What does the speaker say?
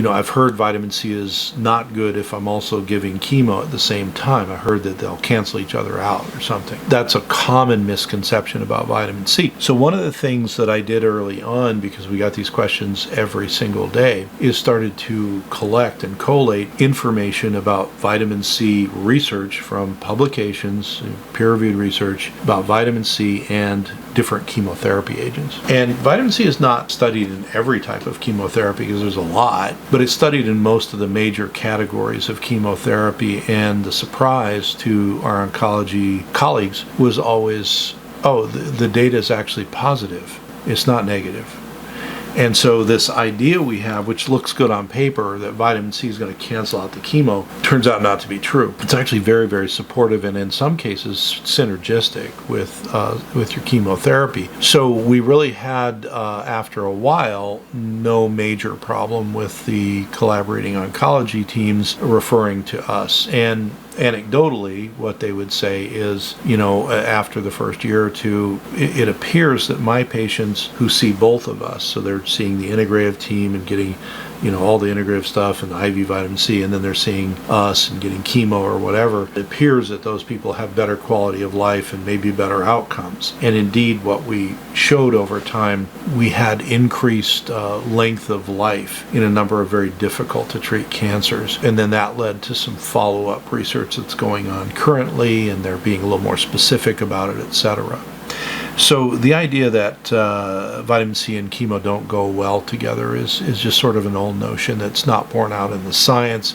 I've heard vitamin C is not good if I'm also giving chemo at the same time. I heard that they'll cancel each other out or something. That's a common misconception about vitamin C. So one of the things that I did early on, because we got these questions every single day, is started to collect and collate information about vitamin C research from publications, peer-reviewed research about vitamin C and different chemotherapy agents. And vitamin C is not studied in every type of chemotherapy because there's a lot, but it's studied in most of the major categories of chemotherapy. And the surprise to our oncology colleagues was always, the data is actually positive. It's not negative. And so this idea we have, which looks good on paper, that vitamin C is going to cancel out the chemo, turns out not to be true. It's actually very, very supportive and in some cases synergistic with your chemotherapy. So we really had, after a while, no major problem with the collaborating oncology teams referring to us. And anecdotally, what they would say is, after the first year or two, it appears that my patients who see both of us, so they're seeing the integrative team and getting, all the integrative stuff and the IV vitamin C, and then they're seeing us and getting chemo or whatever, it appears that those people have better quality of life and maybe better outcomes. And indeed, what we showed over time, we had increased length of life in a number of very difficult to treat cancers. And then that led to some follow-up research that's going on currently, and they're being a little more specific about it, etc. So the idea that vitamin C and chemo don't go well together is just sort of an old notion that's not borne out in the science.